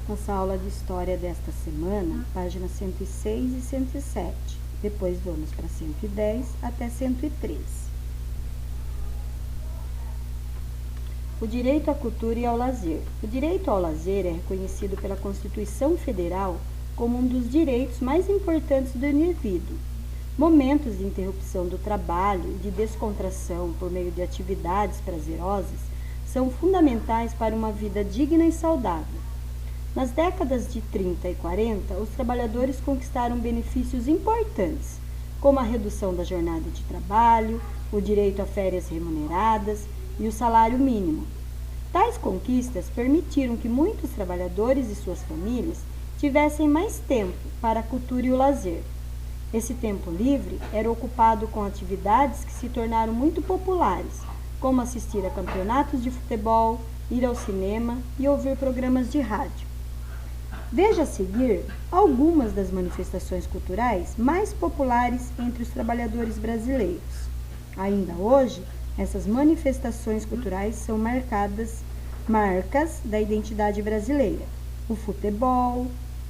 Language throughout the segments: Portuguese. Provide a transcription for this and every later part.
nossa aula de história desta semana, páginas 106 e 107. Depois vamos para 110 até 113. O direito à cultura e ao lazer. O direito ao lazer é reconhecido pela Constituição Federal como um dos direitos mais importantes do indivíduo. Momentos de interrupção do trabalho e de descontração por meio de atividades prazerosas são fundamentais para uma vida digna e saudável. Nas décadas de 30 e 40, os trabalhadores conquistaram benefícios importantes, como a redução da jornada de trabalho, o direito a férias remuneradas e o salário mínimo. Tais conquistas permitiram que muitos trabalhadores e suas famílias tivessem mais tempo para a cultura e o lazer. Esse tempo livre era ocupado com atividades que se tornaram muito populares, como assistir a campeonatos de futebol, ir ao cinema e ouvir programas de rádio. Veja a seguir algumas das manifestações culturais mais populares entre os trabalhadores brasileiros. Ainda hoje, essas manifestações culturais são marcas da identidade brasileira: o futebol,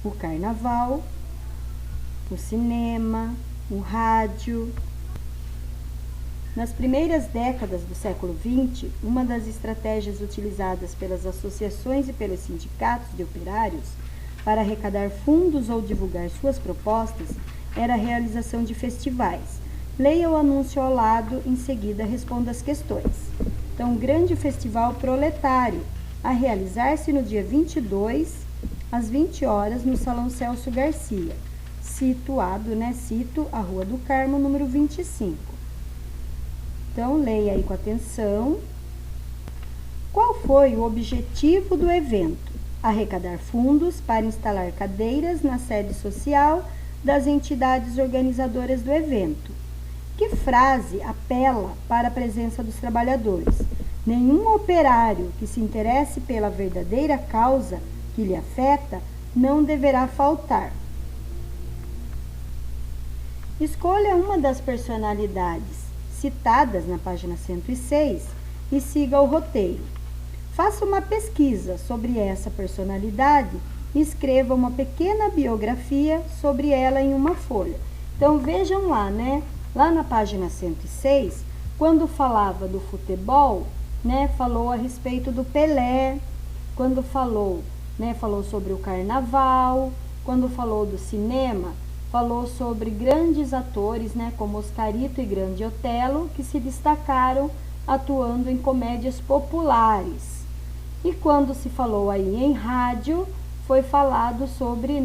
o carnaval, o cinema, o rádio. Nas primeiras décadas do século XX, uma das estratégias utilizadas pelas associações e pelos sindicatos de operários para arrecadar fundos ou divulgar suas propostas era a realização de festivais. Leia o anúncio ao lado, em seguida responda as questões. Então, um grande festival proletário, a realizar-se no dia 22, às 20 horas, no Salão Celso Garcia, cito a Rua do Carmo, número 25. Então, leia aí com atenção. Qual foi o objetivo do evento? Arrecadar fundos para instalar cadeiras na sede social das entidades organizadoras do evento. Que frase apela para a presença dos trabalhadores? Nenhum operário que se interesse pela verdadeira causa que lhe afeta não deverá faltar. Escolha uma das personalidades citadas na página 106 e siga o roteiro. Faça uma pesquisa sobre essa personalidade e escreva uma pequena biografia sobre ela em uma folha. Então, vejam lá, Lá na página 106, quando falava do futebol, falou a respeito do Pelé. Quando falou sobre o carnaval. Quando falou do cinema, falou sobre grandes atores, como Oscarito e Grande Otelo, que se destacaram atuando em comédias populares. E quando se falou aí em rádio, foi falado sobre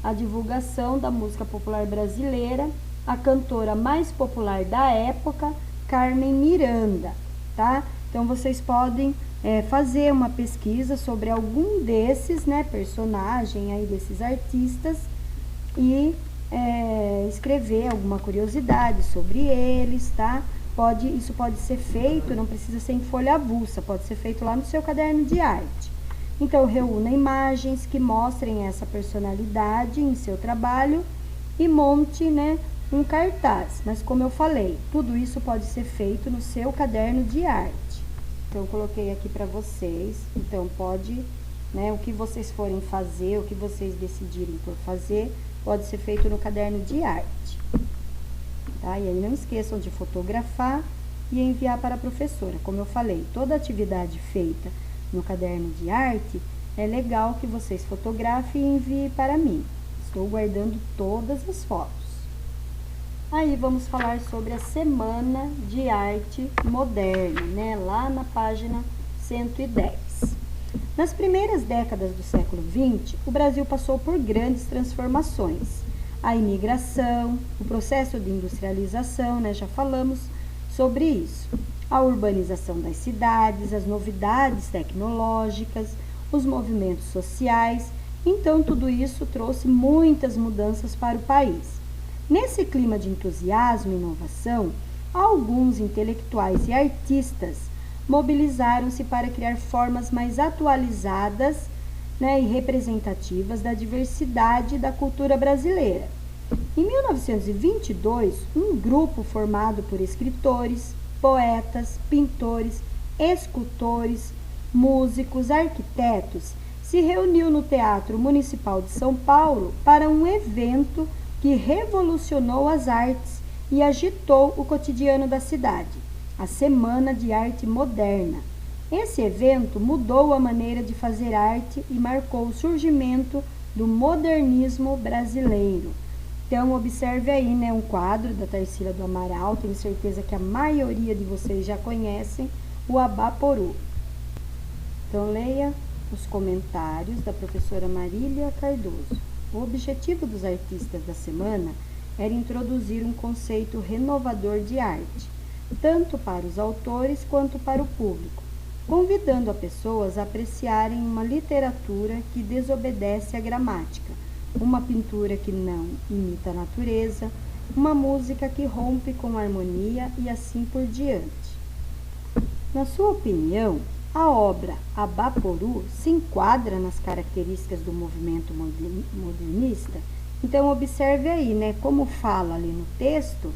a divulgação da música popular brasileira, a cantora mais popular da época, Carmen Miranda, tá? Então, vocês podem fazer uma pesquisa sobre algum desses, personagem aí desses artistas e escrever alguma curiosidade sobre eles, tá? Isso pode ser feito, não precisa ser em folha avulsa, pode ser feito lá no seu caderno de arte. Então, reúna imagens que mostrem essa personalidade em seu trabalho e monte, um cartaz. Mas, como eu falei, tudo isso pode ser feito no seu caderno de arte. Então, eu coloquei aqui para vocês. Então, pode, o que vocês forem fazer, o que vocês decidirem por fazer, pode ser feito no caderno de arte. Tá? E aí, não esqueçam de fotografar e enviar para a professora. Como eu falei, toda atividade feita no caderno de arte, é legal que vocês fotografem e enviem para mim. Estou guardando todas as fotos. Aí vamos falar sobre a Semana de Arte Moderna, lá na página 110. Nas primeiras décadas do século XX, o Brasil passou por grandes transformações. A imigração, o processo de industrialização, já falamos sobre isso. A urbanização das cidades, as novidades tecnológicas, os movimentos sociais. Então, tudo isso trouxe muitas mudanças para o país. Nesse clima de entusiasmo e inovação, alguns intelectuais e artistas mobilizaram-se para criar formas mais atualizadas e representativas da diversidade da cultura brasileira. Em 1922, um grupo formado por escritores, poetas, pintores, escultores, músicos, arquitetos se reuniu no Teatro Municipal de São Paulo para um evento que revolucionou as artes e agitou o cotidiano da cidade, a Semana de Arte Moderna. Esse evento mudou a maneira de fazer arte e marcou o surgimento do modernismo brasileiro. Então, observe aí, né, um quadro da Tarsila do Amaral, tenho certeza que a maioria de vocês já conhecem, o Abaporu. Então, leia os comentários da professora Marília Cardoso. O objetivo dos artistas da semana era introduzir um conceito renovador de arte, tanto para os autores quanto para o público, convidando as pessoas a apreciarem uma literatura que desobedece à gramática, uma pintura que não imita a natureza, uma música que rompe com a harmonia e assim por diante. Na sua opinião, a obra Abaporu se enquadra nas características do movimento modernista? Então, observe aí, né, como fala ali no texto,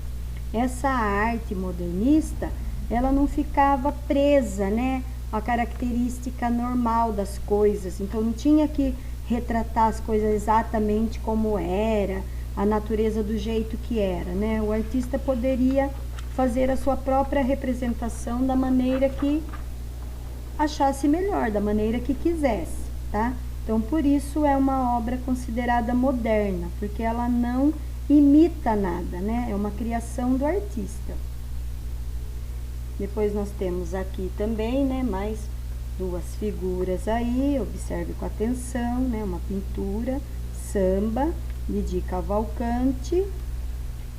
essa arte modernista, ela não ficava presa, né, à característica normal das coisas. Então, não tinha que retratar as coisas exatamente como era, a natureza do jeito que era, né? O artista poderia fazer a sua própria representação da maneira que achasse melhor, da maneira que quisesse, tá? Então, por isso é uma obra considerada moderna, porque ela não imita nada, né? É uma criação do artista. Depois nós temos aqui também, né, mais duas figuras aí, observe com atenção, né, uma pintura, samba, Didi Cavalcante,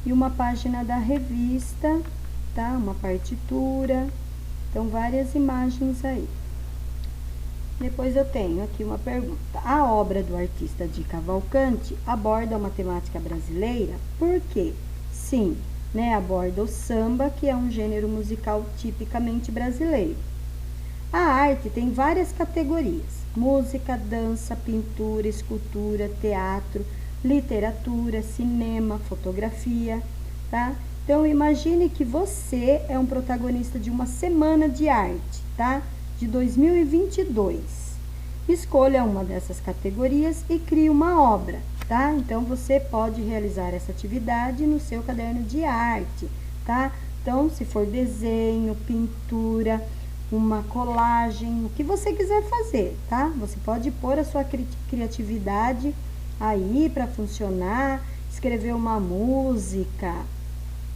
e uma página da revista, tá? Uma partitura, então várias imagens aí. Depois eu tenho aqui uma pergunta. A obra do artista Didi Cavalcante aborda uma temática brasileira? Por quê? Sim, né, aborda o samba, que é um gênero musical tipicamente brasileiro. A arte tem várias categorias: música, dança, pintura, escultura, teatro, literatura, cinema, fotografia, tá? Então, imagine que você é um protagonista de uma semana de arte, tá? De 2022. Escolha uma dessas categorias e crie uma obra, tá? Então, você pode realizar essa atividade no seu caderno de arte, tá? Então, se for desenho, pintura, uma colagem, o que você quiser fazer, tá? Você pode pôr a sua criatividade aí para funcionar, escrever uma música,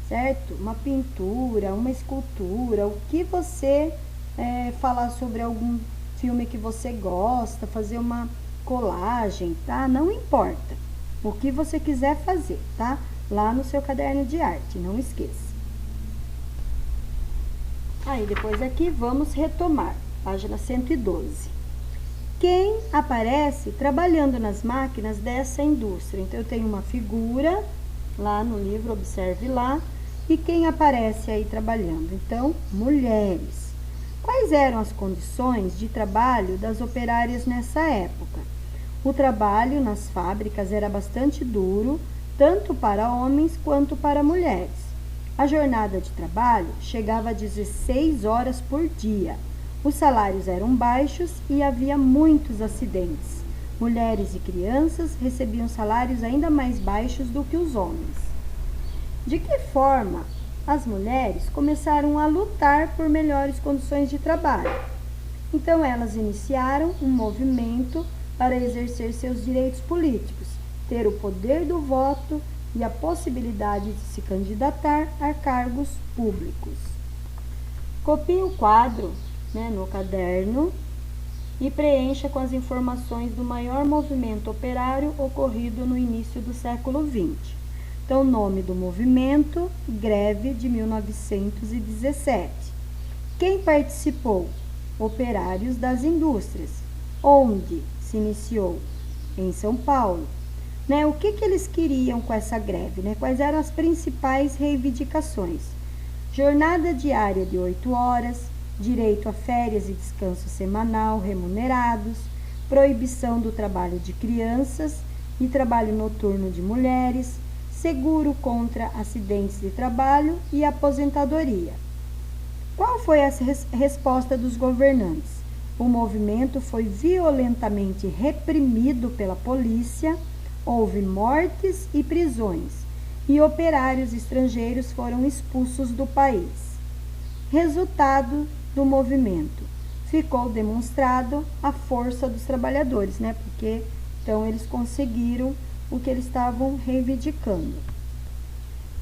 certo? Uma pintura, uma escultura, o que você falar sobre algum filme que você gosta, fazer uma colagem, tá? Não importa. O que você quiser fazer, tá? Lá no seu caderno de arte, não esqueça. Aí, depois aqui, vamos retomar, página 112. Quem aparece trabalhando nas máquinas dessa indústria? Então, eu tenho uma figura lá no livro, observe lá, e quem aparece aí trabalhando? Então, mulheres. Quais eram as condições de trabalho das operárias nessa época? O trabalho nas fábricas era bastante duro, tanto para homens quanto para mulheres. A jornada de trabalho chegava a 16 horas por dia. Os salários eram baixos e havia muitos acidentes. Mulheres e crianças recebiam salários ainda mais baixos do que os homens. De que forma as mulheres começaram a lutar por melhores condições de trabalho? Então, elas iniciaram um movimento para exercer seus direitos políticos, ter o poder do voto e a possibilidade de se candidatar a cargos públicos. Copie o quadro, né, no caderno e preencha com as informações do maior movimento operário ocorrido no início do século XX. Então, nome do movimento, greve de 1917. Quem participou? Operários das indústrias. Onde se iniciou? Em São Paulo. Né, o que eles queriam com essa greve? Né? Quais eram as principais reivindicações? Jornada diária de 8 horas, direito a férias e descanso semanal remunerados, proibição do trabalho de crianças e trabalho noturno de mulheres, seguro contra acidentes de trabalho e aposentadoria. Qual foi a resposta dos governantes? O movimento foi violentamente reprimido pela polícia, houve mortes e prisões, e operários estrangeiros foram expulsos do país. Resultado do movimento: ficou demonstrado a força dos trabalhadores, né? Porque então eles conseguiram o que eles estavam reivindicando.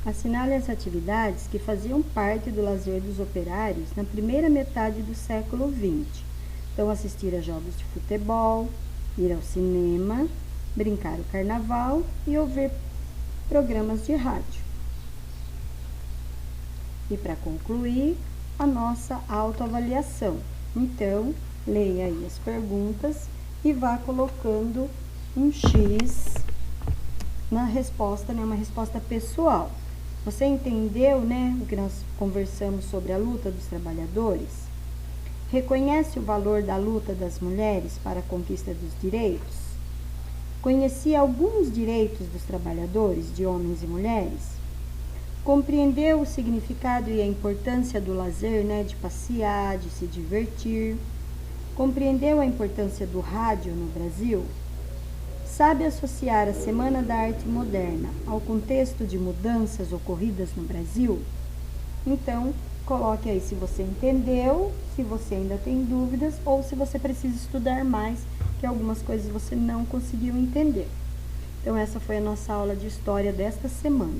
Assinale as atividades que faziam parte do lazer dos operários na primeira metade do século XX. Então, assistir a jogos de futebol, ir ao cinema, brincar o carnaval e ouvir programas de rádio. E para concluir, a nossa autoavaliação. Então, leia aí as perguntas e vá colocando um X na resposta, né, uma resposta pessoal. Você entendeu, né, o que nós conversamos sobre a luta dos trabalhadores? Reconhece o valor da luta das mulheres para a conquista dos direitos? Conhecia alguns direitos dos trabalhadores, de homens e mulheres? Compreendeu o significado e a importância do lazer, né, de passear, de se divertir? Compreendeu a importância do rádio no Brasil? Sabe associar a Semana da Arte Moderna ao contexto de mudanças ocorridas no Brasil? Então, coloque aí se você entendeu, se você ainda tem dúvidas ou se você precisa estudar mais, que algumas coisas você não conseguiu entender. Então, essa foi a nossa aula de história desta semana.